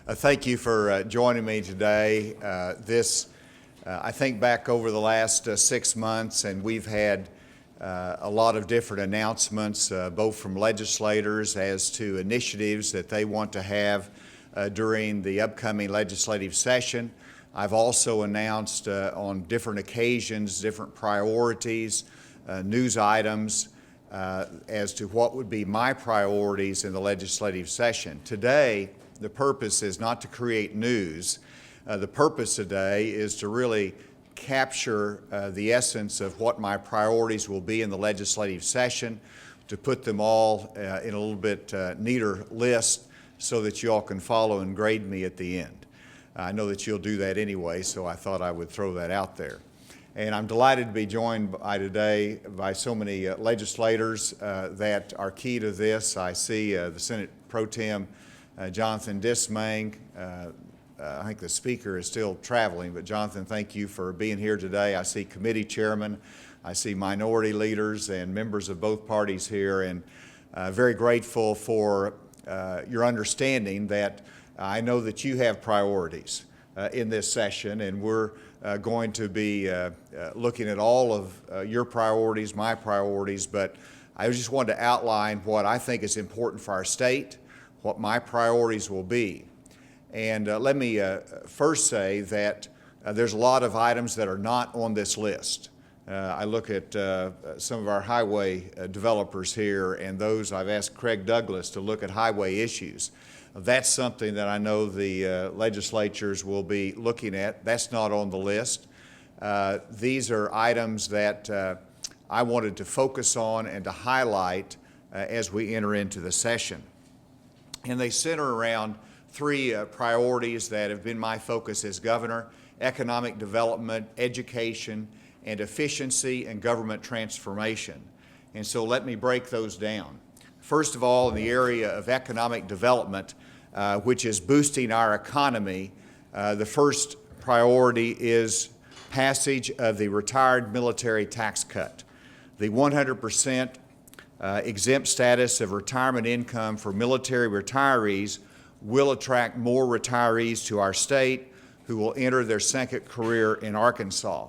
Thank you for joining me today. I think back over the last 6 months, and we've had a lot of different announcements, both from legislators as to initiatives that they want to have during the upcoming legislative session. I've also announced on different occasions, different priorities, news items as to what would be my priorities in the legislative session. Today, the purpose is not to create news. The purpose today is to really capture the essence of what my priorities will be in the legislative session, to put them all in a little bit neater list so that you all can follow and grade me at the end. I know that you'll do that anyway, so I thought I would throw that out there. And I'm delighted to be joined today by so many legislators that are key to this. I see the Senate Pro Tem Jonathan Dismang. I think the speaker is still traveling, but Jonathan, thank you for being here today. I see committee chairmen, I see minority leaders and members of both parties here, and very grateful for your understanding that I know that you have priorities in this session, and we're going to be looking at all of your priorities, my priorities, but I just wanted to outline what I think is important for our state, what my priorities will be. And let me first say that there's a lot of items that are not on this list. I look at some of our highway developers here, and those I've asked Craig Douglas to look at highway issues. That's something that I know the legislatures will be looking at. That's not on the list. These are items that I wanted to focus on and to highlight as we enter into the session. And they center around three priorities that have been my focus as governor: economic development, education, and efficiency and government transformation. And so let me break those down. First of all, in the area of economic development, which is boosting our economy, the first priority is passage of the retired military tax cut. The 100% exempt status of retirement income for military retirees will attract more retirees to our state who will enter their second career in Arkansas.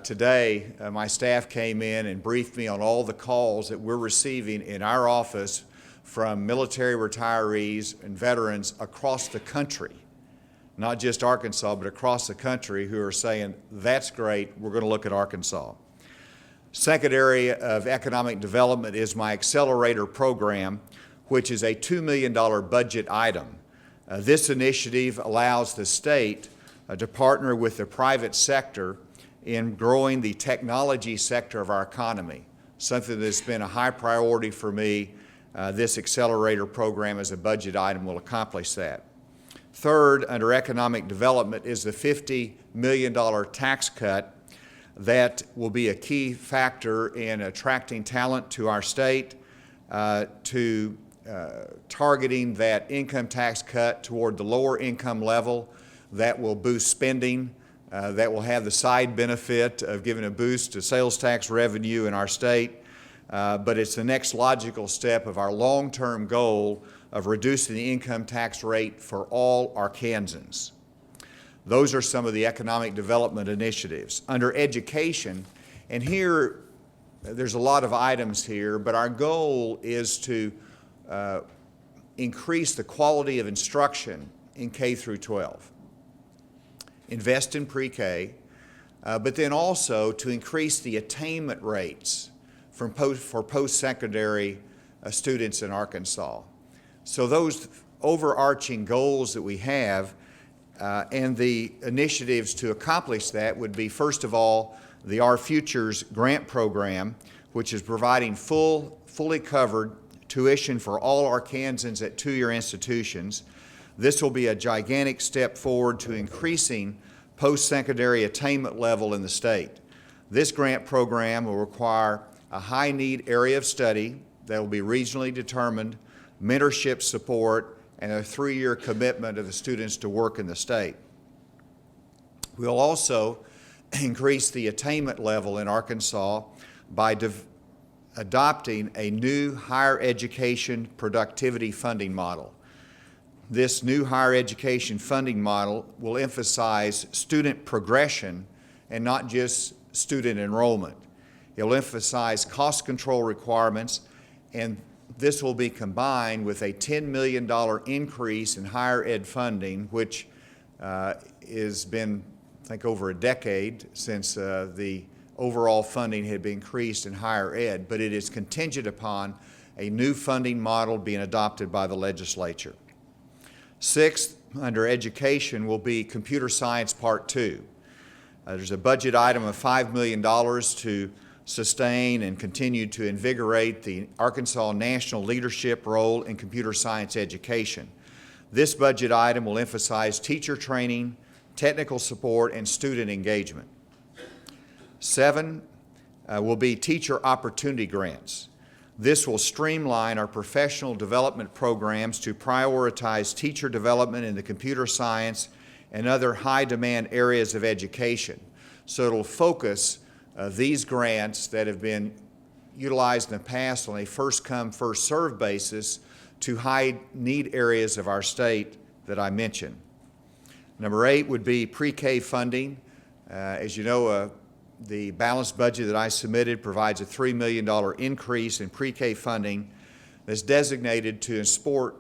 Today, my staff came in and briefed me on all the calls that we're receiving in our office from military retirees and veterans across the country, not just Arkansas, but across the country, who are saying, that's great, we're going to look at Arkansas. Second area of economic development is my accelerator program, which is a $2 million budget item. This initiative allows the state to partner with the private sector in growing the technology sector of our economy, something that's been a high priority for me. This accelerator program as a budget item will accomplish that. Third, under economic development, is the $50 million tax cut that will be a key factor in attracting talent to our state, to targeting that income tax cut toward the lower income level that will boost spending, that will have the side benefit of giving a boost to sales tax revenue in our state. But it's the next logical step of our long-term goal of reducing the income tax rate for all Arkansans. Those are some of the economic development initiatives. Under education, and here there's a lot of items here, but our goal is to increase the quality of instruction in K through 12. Invest in pre-K, but then also to increase the attainment rates for post-secondary students in Arkansas. So those overarching goals that we have and the initiatives to accomplish that would be, first of all, the Our Futures grant program, which is providing fully covered tuition for all Arkansans at two-year institutions. This will be a gigantic step forward to increasing post-secondary attainment level in the state. This grant program will require a high-need area of study that will be regionally determined, mentorship support, and a 3-year commitment of the students to work in the state. We'll also increase the attainment level in Arkansas by adopting a new higher education productivity funding model. This new higher education funding model will emphasize student progression and not just student enrollment. It will emphasize cost control requirements, and this will be combined with a $10 million increase in higher ed funding, which has been, I think, over a decade since the overall funding had been increased in higher ed, but it is contingent upon a new funding model being adopted by the legislature. Sixth, under education, will be computer science part 2. There's a budget item of $5 million to sustain and continue to invigorate the Arkansas national leadership role in computer science education. This budget item will emphasize teacher training, technical support, and student engagement. 7 will be teacher opportunity grants. This will streamline our professional development programs to prioritize teacher development in the computer science and other high-demand areas of education. So it'll focus these grants that have been utilized in the past on a first-come, first-served basis to high-need areas of our state that I mentioned. Number 8 would be pre-K funding. As you know, the balanced budget that I submitted provides a $3 million increase in pre-K funding that's designated to support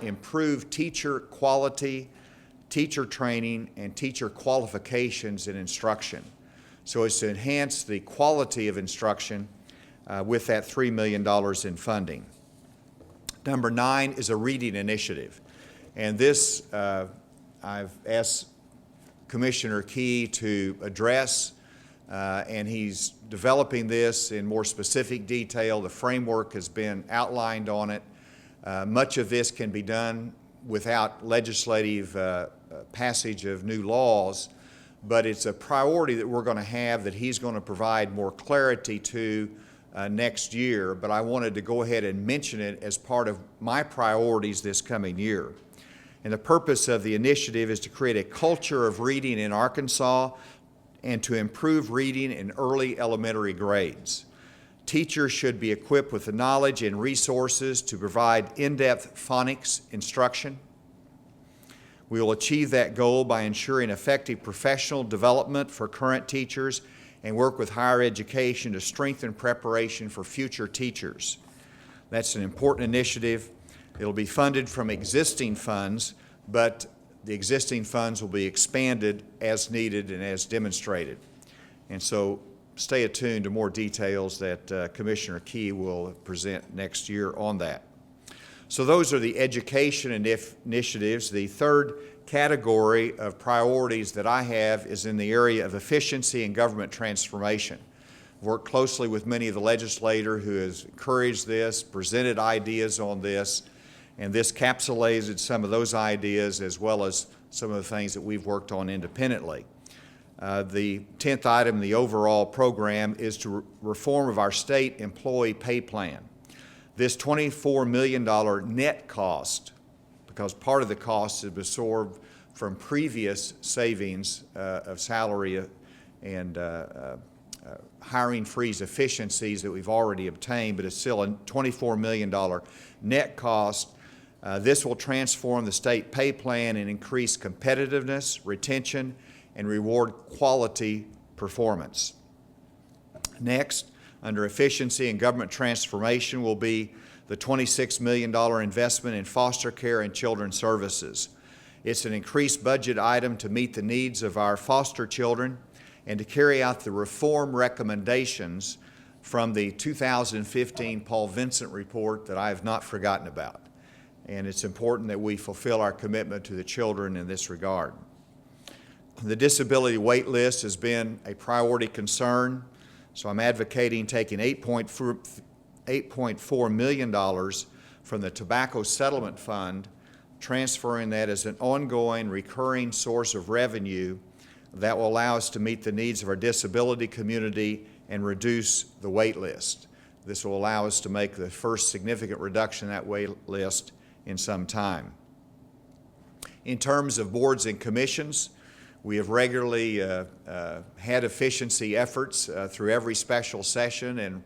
improved teacher quality, teacher training, and teacher qualifications in instruction. So it's to enhance the quality of instruction with that $3 million in funding. Number 9 is a reading initiative. And this I've asked Commissioner Key to address, and he's developing this in more specific detail. The framework has been outlined on it. Much of this can be done without legislative passage of new laws, but it's a priority that we're going to have that he's going to provide more clarity to next year. But I wanted to go ahead and mention it as part of my priorities this coming year. And the purpose of the initiative is to create a culture of reading in Arkansas and to improve reading in early elementary grades. Teachers should be equipped with the knowledge and resources to provide in-depth phonics instruction. We will achieve that goal by ensuring effective professional development for current teachers and work with higher education to strengthen preparation for future teachers. That's an important initiative. It'll be funded from existing funds, but the existing funds will be expanded as needed and as demonstrated. And so stay attuned to more details that Commissioner Key will present next year on that. So those are the education initiatives. The third category of priorities that I have is in the area of efficiency and government transformation. I've worked closely with many of the legislators who has encouraged this, presented ideas on this, and this capsulated some of those ideas as well as some of the things that we've worked on independently. The 10th item in the overall program is to reform of our state employee pay plan. This $24 million net cost, because part of the cost is absorbed from previous savings of salary and hiring freeze efficiencies that we've already obtained, but it's still a $24 million net cost. This will transform the state pay plan and increase competitiveness, retention, and reward quality performance. Next, under efficiency and government transformation will be the $26 million investment in foster care and children's services. It's an increased budget item to meet the needs of our foster children and to carry out the reform recommendations from the 2015 Paul Vincent report that I have not forgotten about. And it's important that we fulfill our commitment to the children in this regard. The disability wait list has been a priority concern, so I'm advocating taking $8.4 million from the Tobacco Settlement Fund, transferring that as an ongoing, recurring source of revenue that will allow us to meet the needs of our disability community and reduce the wait list. This will allow us to make the first significant reduction in that wait list in some time. In terms of boards and commissions, we have regularly had efficiency efforts through every special session and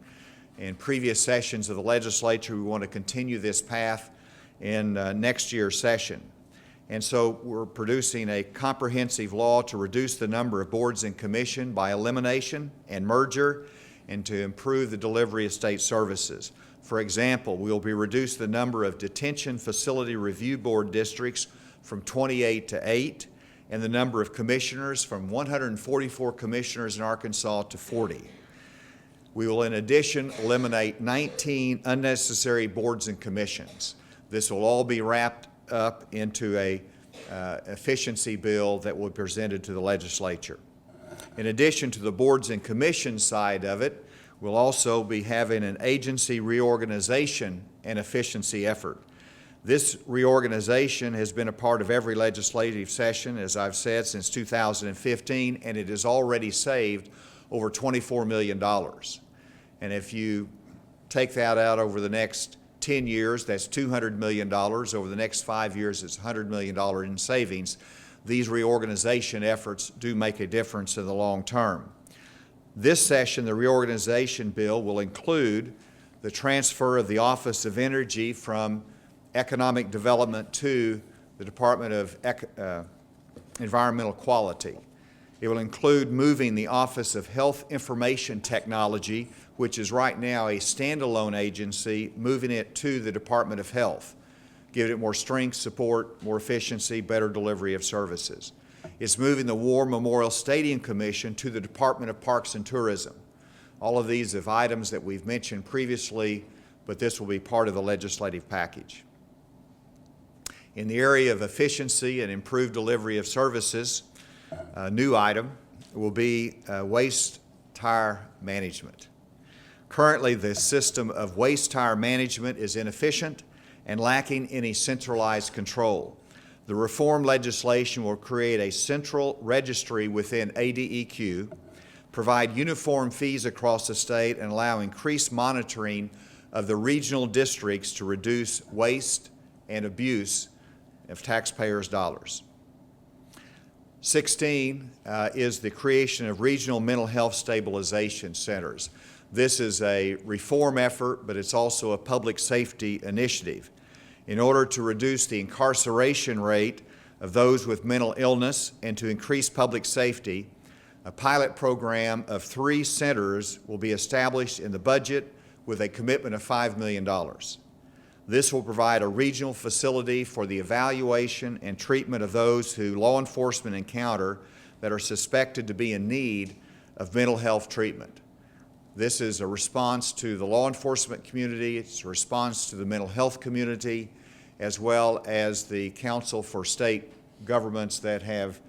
in previous sessions of the legislature. We want to continue this path in next year's session. And so we're producing a comprehensive law to reduce the number of boards and commissions by elimination and merger and to improve the delivery of state services. For example, we'll be reducing the number of detention facility review board districts from 28 to 8 and the number of commissioners from 144 commissioners in Arkansas to 40. We will in addition eliminate 19 unnecessary boards and commissions. This will all be wrapped up into a efficiency bill that will be presented to the legislature. In addition to the boards and commissions side of it, we'll also be having an agency reorganization and efficiency effort. This reorganization has been a part of every legislative session, as I've said, since 2015, and it has already saved over $24 million. And if you take that out over the next 10 years, that's $200 million. Over the next 5 years, it's $100 million in savings. These reorganization efforts do make a difference in the long term. This session, the reorganization bill will include the transfer of the Office of Energy from Economic Development to the Department of Environmental Quality. It will include moving the Office of Health Information Technology, which is right now a standalone agency, moving it to the Department of Health, giving it more strength, support, more efficiency, better delivery of services. It's moving the War Memorial Stadium Commission to the Department of Parks and Tourism. All of these are items that we've mentioned previously, but this will be part of the legislative package. In the area of efficiency and improved delivery of services, a new item will be waste tire management. Currently, the system of waste tire management is inefficient and lacking any centralized control. The reform legislation will create a central registry within ADEQ, provide uniform fees across the state, and allow increased monitoring of the regional districts to reduce waste and abuse of taxpayers' dollars. 16 is the creation of regional mental health stabilization centers. This is a reform effort, but it's also a public safety initiative. In order to reduce the incarceration rate of those with mental illness and to increase public safety, a pilot program of 3 centers will be established in the budget with a commitment of $5 million. This will provide a regional facility for the evaluation and treatment of those who law enforcement encounter that are suspected to be in need of mental health treatment. This is a response to the law enforcement community, it's a response to the mental health community, as well as the Council for State Governments that have,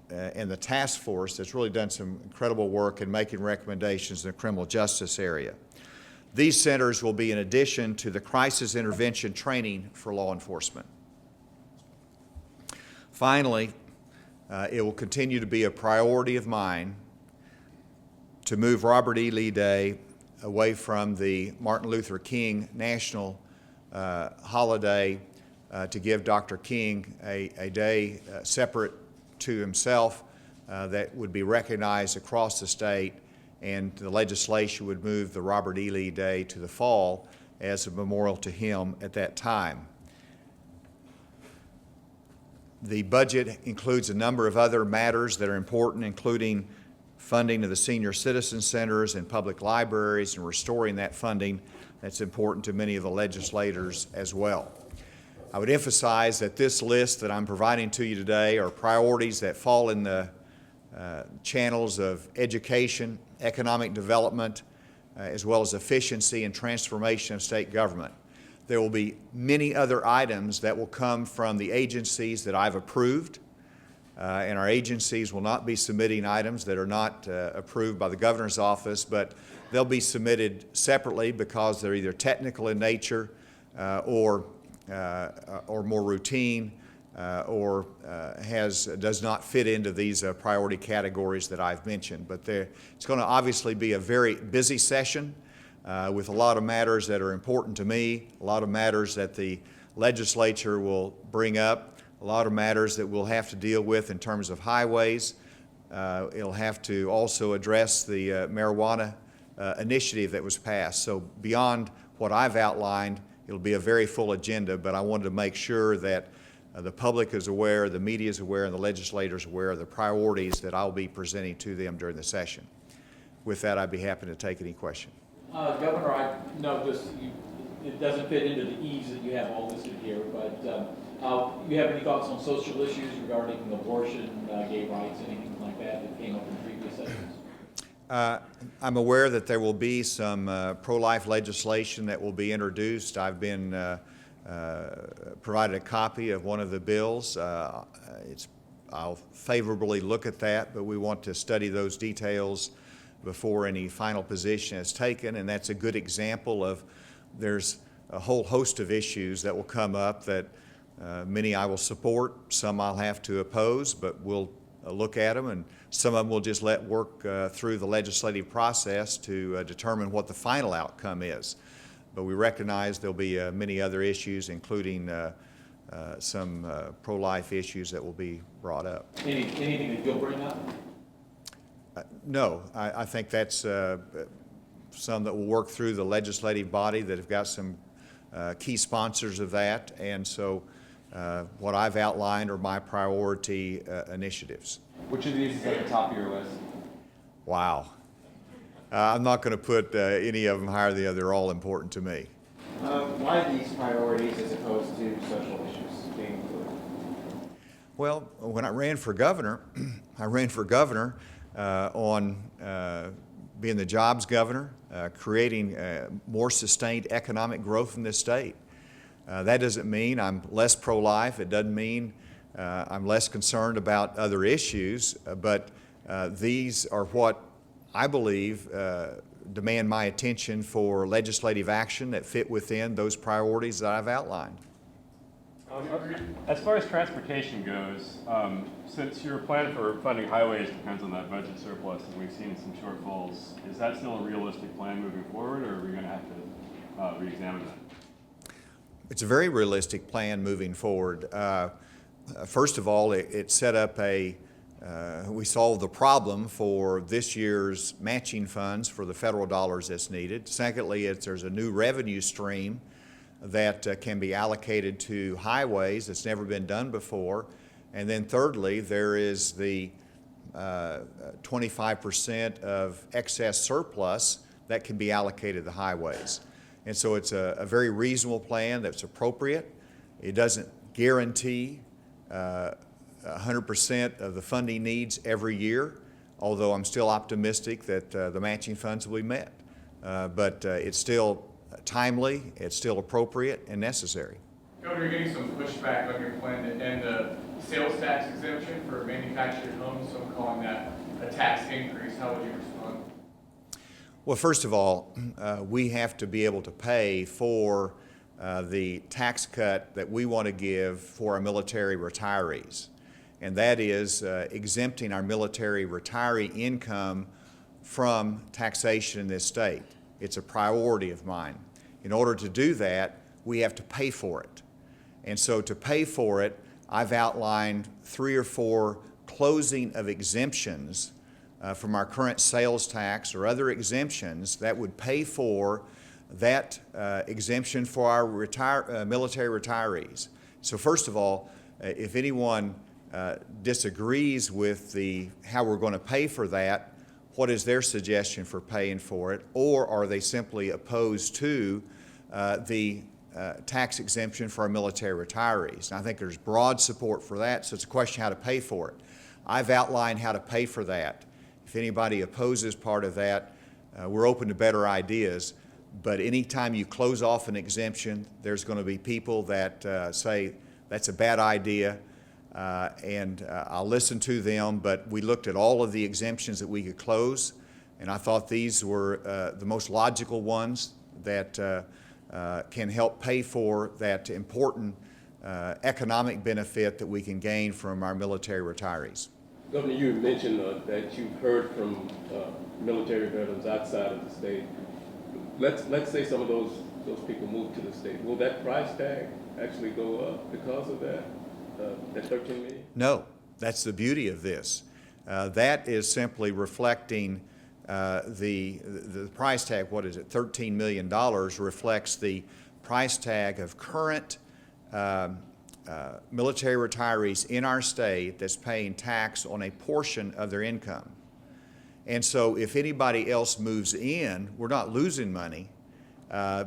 and the task force that's really done some incredible work in making recommendations in the criminal justice area. These centers will be in addition to the crisis intervention training for law enforcement. Finally, it will continue to be a priority of mine to move Robert E. Lee Day away from the Martin Luther King National holiday to give Dr. King a day separate to himself that would be recognized across the state, and the legislation would move the Robert E. Lee Day to the fall as a memorial to him at that time. The budget includes a number of other matters that are important, including funding of the senior citizen centers and public libraries and restoring that funding. That's important to many of the legislators as well. I would emphasize that this list that I'm providing to you today are priorities that fall in the channels of education, economic development, as well as efficiency and transformation of state government. There will be many other items that will come from the agencies that I've approved, and our agencies will not be submitting items that are not approved by the governor's office, but they'll be submitted separately because they're either technical in nature or more routine or does not fit into these priority categories that I've mentioned. But it's going to obviously be a very busy session with a lot of matters that are important to me, a lot of matters that the legislature will bring up, a lot of matters that we'll have to deal with in terms of highways. It'll have to also address the marijuana initiative that was passed. So beyond what I've outlined, It'll be a very full agenda, but I wanted to make sure that the public is aware, the media is aware, and the legislators are aware of the priorities that I'll be presenting to them during the session. With that, I'd be happy to take any question. Governor, I know it doesn't fit into the E's that you have all listed here, but you have any thoughts on social issues regarding abortion, gay rights, anything like that came up in previous sessions? I'm aware that there will be some pro-life legislation that will be introduced. I've been provided a copy of one of the bills. I'll favorably look at that, but we want to study those details before any final position is taken, and that's a good example of there's a whole host of issues that will come up that many I will support, some I'll have to oppose, but we'll look at them, and some of them we'll just let work through the legislative process to determine what the final outcome is. But we recognize there'll be many other issues, including some pro-life issues that will be brought up. Anything that you'll bring up? No, I think that's some that will work through the legislative body that have got some key sponsors of that, and so what I've outlined are my priority initiatives. Which of these is at the top of your list? Wow. I'm not going to put any of them higher than the other. They're all important to me. Why these priorities as opposed to social issues being included? Well, when I ran for governor, I ran for governor on being the jobs governor, creating more sustained economic growth in this state. That doesn't mean I'm less pro-life. It doesn't mean I'm less concerned about other issues, but these are what I believe demand my attention for legislative action that fit within those priorities that I've outlined. As far as transportation goes, since your plan for funding highways depends on that budget surplus and we've seen some shortfalls, is that still a realistic plan moving forward, or are we going to have to re-examine that? It's a very realistic plan moving forward. First of all, it set up we solved the problem for this year's matching funds for the federal dollars that's needed. Secondly, there's a new revenue stream that can be allocated to highways that's never been done before. And then thirdly, there is the 25% of excess surplus that can be allocated to highways. And so it's a very reasonable plan that's appropriate. It doesn't guarantee 100% of the funding needs every year, although I'm still optimistic that the matching funds will be met. But it's still timely, it's still appropriate and necessary. Governor, you're getting some pushback on your plan to end the sales tax exemption for manufactured homes, so I'm calling that a tax increase. How would you respond? Well, first of all, we have to be able to pay for the tax cut that we want to give for our military retirees, and that is exempting our military retiree income from taxation in this state. It's a priority of mine. In order to do that, we have to pay for it. And so to pay for it, I've outlined 3 or 4 closing of exemptions from our current sales tax or other exemptions that would pay for that exemption for our military retirees. So first of all, if anyone disagrees with how we're going to pay for that, what is their suggestion for paying for it? Or are they simply opposed to the tax exemption for our military retirees? And I think there's broad support for that, so it's a question how to pay for it. I've outlined how to pay for that. If anybody opposes part of that, we're open to better ideas. But anytime you close off an exemption, there's going to be people that say that's a bad idea. And I'll listen to them, but we looked at all of the exemptions that we could close, and I thought these were the most logical ones that can help pay for that important economic benefit that we can gain from our military retirees. Governor, you mentioned that you've heard from military veterans outside of the state. Let's say some of those people move to the state. Will that price tag actually go up because of that? That 13 million? No, that's the beauty of this. That is simply reflecting the price tag. What is it? $13 million reflects the price tag of current military retirees in our state that's paying tax on a portion of their income. And so if anybody else moves in, we're not losing money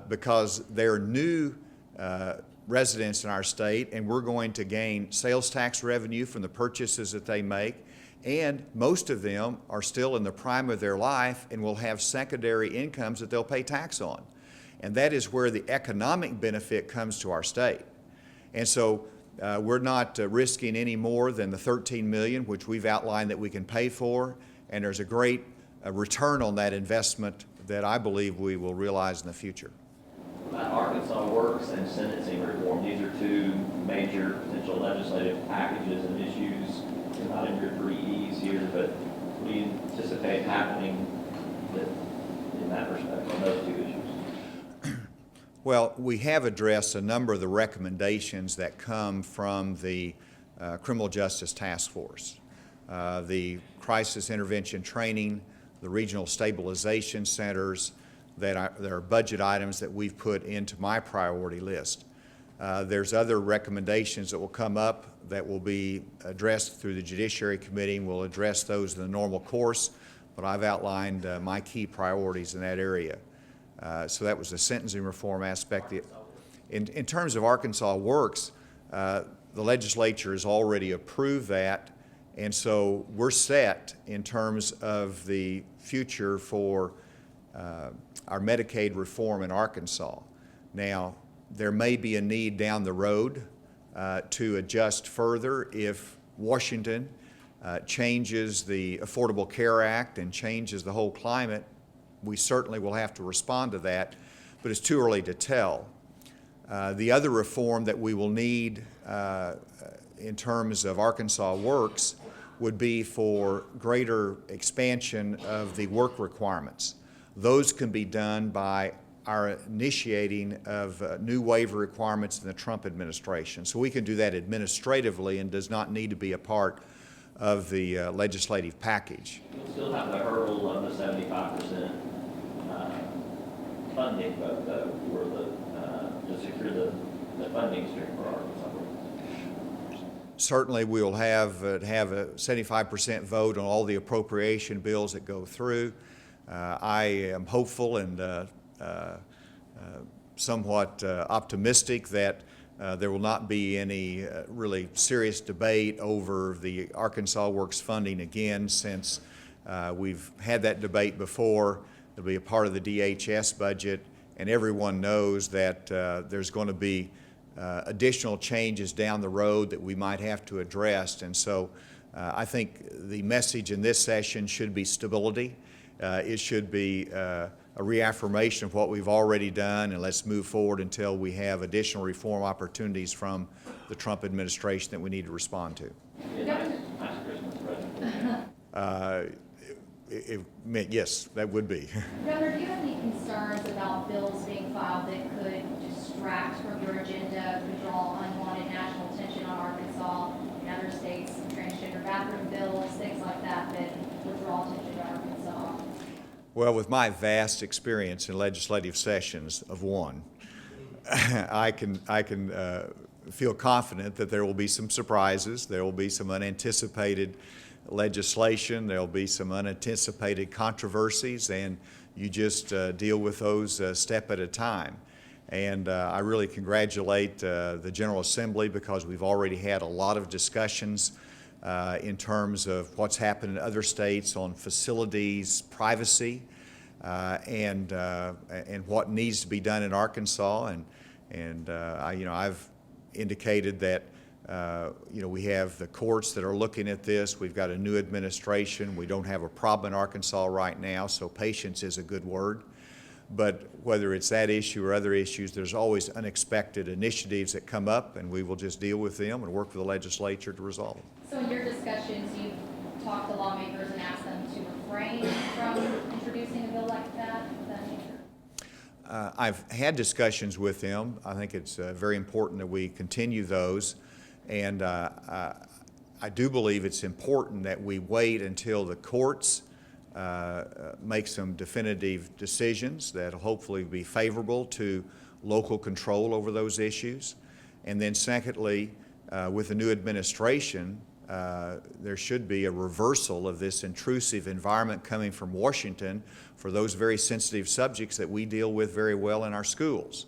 because they're new residents in our state, and we're going to gain sales tax revenue from the purchases that they make. And most of them are still in the prime of their life and will have secondary incomes that they'll pay tax on. And that is where the economic benefit comes to our state. And so we're not risking any more than the $13 million, which we've outlined that we can pay for. And there's a great return on that investment that I believe we will realize in the future. Arkansas Works and sentencing reform, these are two major potential legislative packages and issues. They're not in your 3 E's here, but what do you anticipate happening in that respect on those two issues? Well, we have addressed a number of the recommendations that come from the Criminal Justice Task Force. The crisis intervention training, the regional stabilization centers, there are budget items that we've put into my priority list. There's other recommendations that will come up that will be addressed through the Judiciary Committee, and we'll address those in the normal course, but I've outlined my key priorities in that area. So that was the sentencing reform aspect. In terms of Arkansas Works, the legislature has already approved that, and so we're set in terms of the future for our Medicaid reform in Arkansas. Now, there may be a need down the road to adjust further if Washington changes the Affordable Care Act and changes the whole climate. We certainly will have to respond to that, but it's too early to tell. The other reform that we will need in terms of Arkansas Works would be for greater expansion of the work requirements. Those can be done by our initiating of new waiver requirements in the Trump administration. So we can do that administratively and does not need to be a part of the legislative package. You'll still have the hurdle of the 75% funding, but to secure the funding stream for Arkansas. Certainly we will have a 75% vote on all the appropriation bills that go through. I am hopeful and somewhat optimistic that there will not be any really serious debate over the Arkansas Works funding again, since we've had that debate before. It'll be a part of the DHS budget, and everyone knows that there's going to be additional changes down the road that we might have to address. And so I think the message in this session should be stability. It should be a reaffirmation of what we've already done, and let's move forward until we have additional reform opportunities from the Trump administration that we need to respond to. Nice Christmas present. Yes, that would be. Governor, do you have any concerns about bills being filed that could distract from your agenda, could draw unwanted national attention on Arkansas and other states, transgender bathroom bills, things like that, that would draw attention to Arkansas? Well, with my vast experience in legislative sessions of one, I can feel confident that there will be some surprises, there will be some unanticipated legislation, there will be some unanticipated controversies, and you just deal with those a step at a time. And I really congratulate the General Assembly, because we've already had a lot of discussions in terms of what's happened in other states on facilities privacy and what needs to be done in Arkansas. I've indicated that we have the courts that are looking at this. We've got a new administration. We don't have a problem in Arkansas right now, so patience is a good word. But whether it's that issue or other issues, there's always unexpected initiatives that come up, and we will just deal with them and work with the legislature to resolve them. So in your discussions, you've talked to lawmakers and asked them to refrain from introducing a bill like that, of that nature? I've had discussions with them. I think it's very important that we continue those. And I do believe it's important that we wait until the courts make some definitive decisions that will hopefully be favorable to local control over those issues. And then secondly, with the new administration, there should be a reversal of this intrusive environment coming from Washington for those very sensitive subjects that we deal with very well in our schools.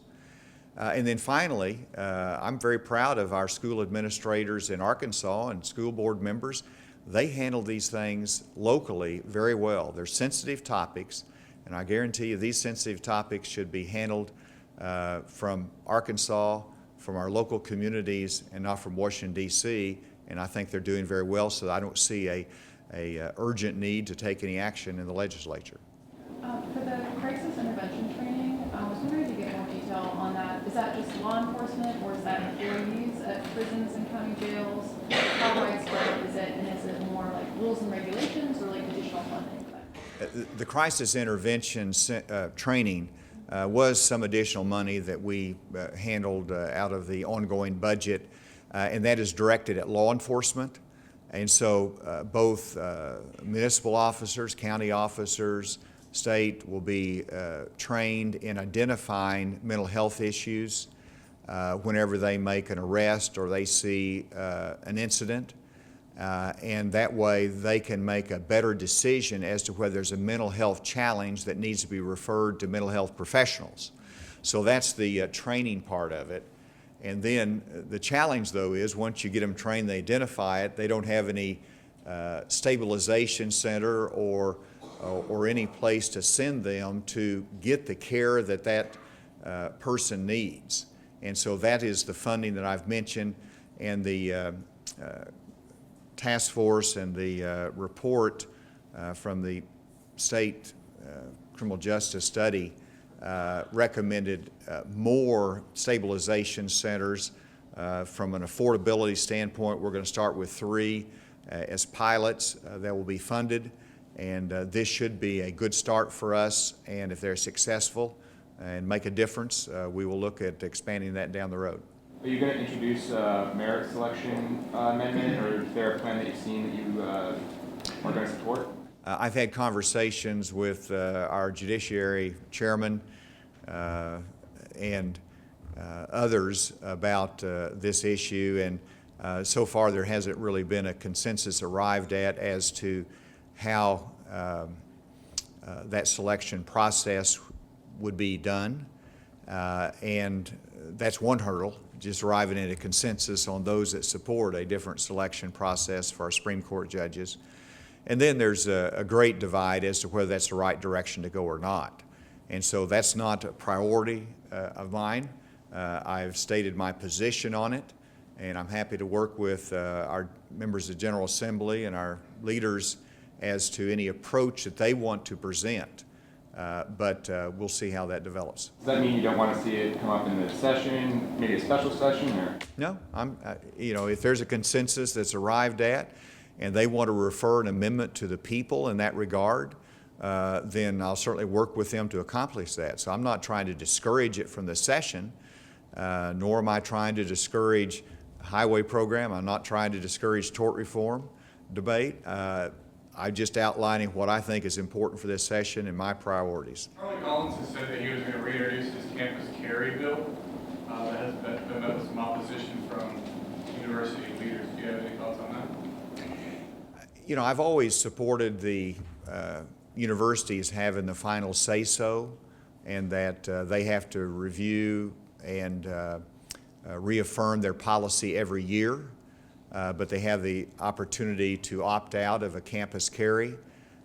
And then finally, I'm very proud of our school administrators in Arkansas and school board members. They handle these things locally very well. They're sensitive topics, and I guarantee you these sensitive topics should be handled from Arkansas, from our local communities, and not from Washington, D.C., and I think they're doing very well, so I don't see a urgent need to take any action in the legislature. For the crisis intervention training, I was wondering if you get more detail on that. Is that just law enforcement, or is that employees at prisons and county jails? How widespread is it, and is it more like rules and regulations, or like additional funding? The crisis intervention training was some additional money that we handled out of the ongoing budget, and that is directed at law enforcement. And so both municipal officers, county officers, state will be trained in identifying mental health issues whenever they make an arrest or they see an incident. And that way they can make a better decision as to whether there's a mental health challenge that needs to be referred to mental health professionals. So that's the training part of it. And then the challenge, though, is once you get them trained, they identify it, they don't have any stabilization center or any place to send them to get the care that that person needs. And so that is the funding that I've mentioned, and the task force and the report from the state criminal justice study recommended more stabilization centers. From an affordability standpoint, we're going to start with 3 as pilots that will be funded, and this should be a good start for us, and if they're successful and make a difference, we will look at expanding that down the road. Are you going to introduce a merit selection amendment, or is there a plan that you've seen that you are going to support? I've had conversations with our judiciary chairman and others about this issue, and so far there hasn't really been a consensus arrived at as to how that selection process would be done, and that's one hurdle, just arriving at a consensus on those that support a different selection process for our Supreme Court judges. And then there's a great divide as to whether that's the right direction to go or not. And so that's not a priority of mine. I've stated my position on it, and I'm happy to work with our members of the General Assembly and our leaders as to any approach that they want to present. But we'll see how that develops. Does that mean you don't want to see it come up in the session, maybe a special session, or? No, if there's a consensus that's arrived at, and they want to refer an amendment to the people in that regard, then I'll certainly work with them to accomplish that. So I'm not trying to discourage it from the session, nor am I trying to discourage a highway program. I'm not trying to discourage tort reform debate. I'm just outlining what I think is important for this session and my priorities. Charlie Collins has said that he was going to reintroduce his campus carry bill. That has been met with some opposition from university leaders. Do you have any thoughts on that? I've always supported the universities having the final say-so, and that they have to review and reaffirm their policy every year. But they have the opportunity to opt out of a campus carry.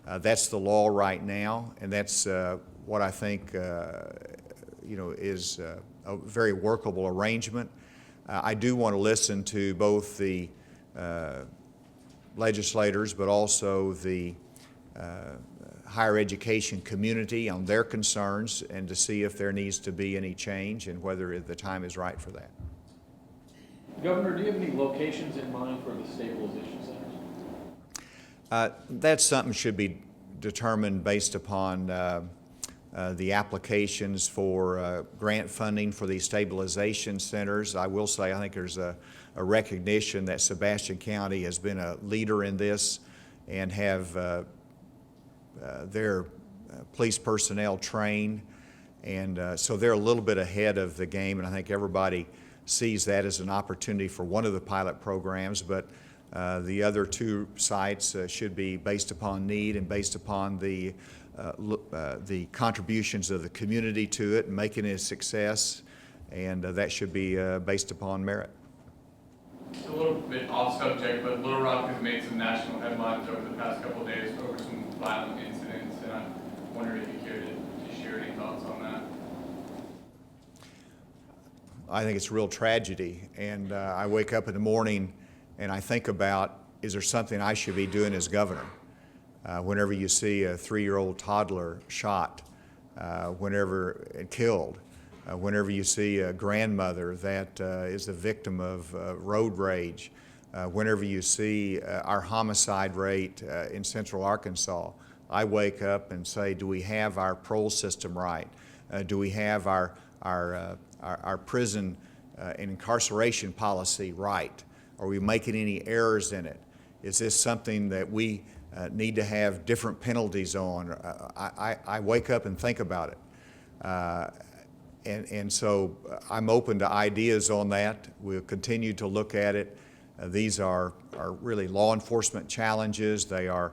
That's the law right now, and that's what I think is a very workable arrangement. I do want to listen to both the legislators, but also the higher education community on their concerns, and to see if there needs to be any change and whether the time is right for that. Governor, do you have any locations in mind for the stabilization centers? That's something should be determined based upon the applications for grant funding for these stabilization centers. I will say I think there's a recognition that Sebastian County has been a leader in this and have their police personnel trained And so they're a little bit ahead of the game, and I think everybody sees that as an opportunity for one of the pilot programs, but the other two sites should be based upon need and based upon the contributions of the community to it and making it a success, and that should be based upon merit. It's a little bit off subject, but Little Rock has made some national headlines over the past couple of days over some violent incidents, and I'm wondering if you care to share any thoughts on that. I think it's a real tragedy, and I wake up in the morning and I think about, is there something I should be doing as governor? Whenever you see a 3-year-old toddler shot, whenever killed, whenever you see a grandmother that is the victim of road rage, whenever you see our homicide rate in central Arkansas, I wake up and say, do we have our parole system right? Do we have our prison and incarceration policy right? Are we making any errors in it? Is this something that we need to have different penalties on? I wake up and think about it. And so I'm open to ideas on that. We'll continue to look at it. These are really law enforcement challenges. They are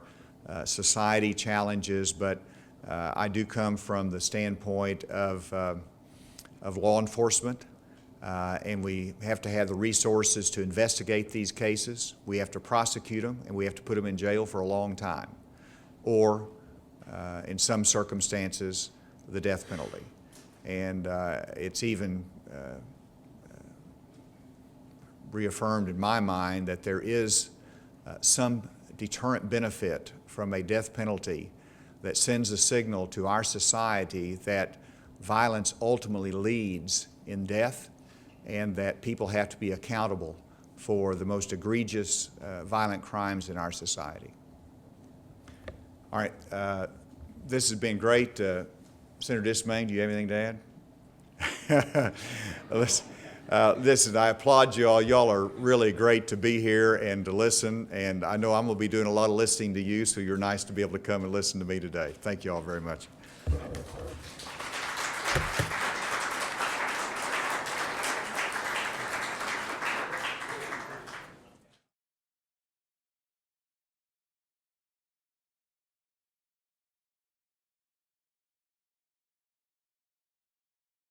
society challenges, but I do come from the standpoint of law enforcement, and we have to have the resources to investigate these cases. We have to prosecute them, and we have to put them in jail for a long time, or in some circumstances, the death penalty. And it's even reaffirmed in my mind that there is some deterrent benefit from a death penalty that sends a signal to our society that violence ultimately leads in death, and that people have to be accountable for the most egregious violent crimes in our society. All right, this has been great. Senator Dismain, do you have anything to add? Listen, I applaud you all. Y'all are really great to be here and to listen, and I know I'm going to be doing a lot of listening to you, so you're nice to be able to come and listen to me today. Thank you all very much.